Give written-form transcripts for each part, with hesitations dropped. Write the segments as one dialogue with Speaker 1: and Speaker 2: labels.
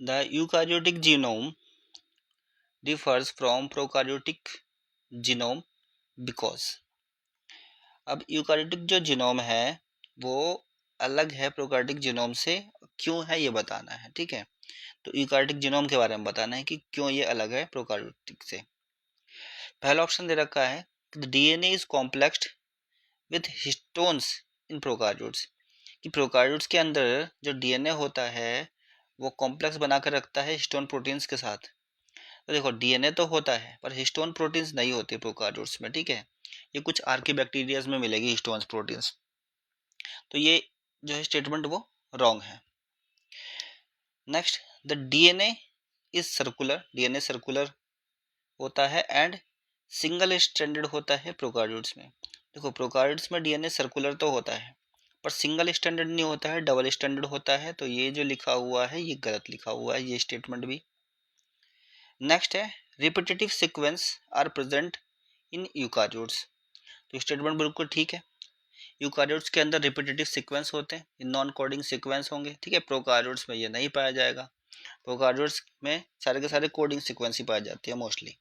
Speaker 1: The eukaryotic genome differs from prokaryotic genome because अब eukaryotic जो genome है वो अलग है प्रोकार्योटिक जीनोम से। क्यों है ये बताना है, ठीक है। तो यूकारियोटिक जीनोम के बारे में बताना है कि क्यों ये अलग है प्रोकार्योटिक से। पहला ऑप्शन दे रखा है DNA is complexed with histones in prokaryotes, कि प्रोकार्योट्स के अंदर जो डीएनए होता है वो कॉम्प्लेक्स बनाकर रखता है हिस्टोन प्रोटीन्स के साथ। तो देखो डीएनए तो होता है पर हिस्टोन प्रोटीन्स नहीं होते प्रोकार्योट्स में, ठीक है। ये कुछ आर्कीबैक्टीरियाज में मिलेगी हिस्टोन प्रोटीन्स। तो ये जो है स्टेटमेंट वो रॉन्ग है। Next, the DNA is circular, DNA circular होता है एंड सिंगल स्ट्रैंडेड होता है प्रोकार्योट्स में। देखो प्रोकार्योट्स में डीएनए सर्कुलर तो होता है पर सिंगल स्टैंडर्ड नहीं होता है, डबल स्टैंडर्ड होता है। तो ये जो लिखा हुआ है ये गलत लिखा हुआ है, ये स्टेटमेंट भी। नेक्स्ट है repetitive sequence are present in eukaryotes, तो स्टेटमेंट बिल्कुल ठीक है। यूकार्योट्स के अंदर रिपीटेटिव सीक्वेंस होते हैं, नॉन कोडिंग सीक्वेंस होंगे, ठीक है। प्रोकार्योट्स में ये नहीं पाया जाएगा। प्रोकार्योट्स में सारे के सारे कोडिंग सीक्वेंस ही पाई जाती है मोस्टली,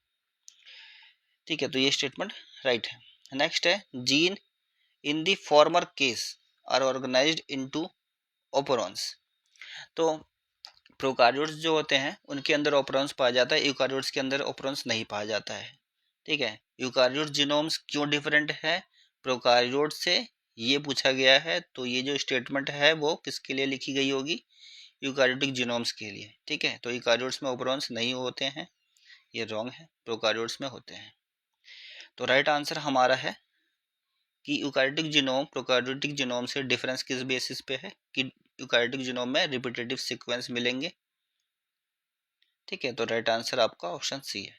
Speaker 1: ठीक है। तो ये स्टेटमेंट राइट है। नेक्स्ट है gene in the former case are organized into operons, तो प्रोकार्योट्स जो होते हैं उनके अंदर ओपेरॉन्स पाया जाता है, यूकार्योट्स के अंदर ओपेरॉन्स नहीं पाया जाता है, ठीक है। यूकार्योट्स जीनोम्स क्यों डिफरेंट है प्रोकार्योट से, ये पूछा गया है। तो ये जो स्टेटमेंट है वो किसके लिए लिखी गई होगी, यूकार्योटिक जीनोम्स के लिए, ठीक है। तो यूकार्योट्स में ओपेरॉन्स नहीं होते हैं, ये रॉन्ग है, प्रोकार्योट्स में होते हैं। तो राइट आंसर हमारा है कि यूकार्योटिक जीनोम प्रोकार्योटिक जीनोम से डिफरेंस किस बेसिस पे है कि यूकार्योटिक जीनोम में रिपीटेटिव सीक्वेंस मिलेंगे, ठीक है। तो राइट आंसर आपका ऑप्शन सी है।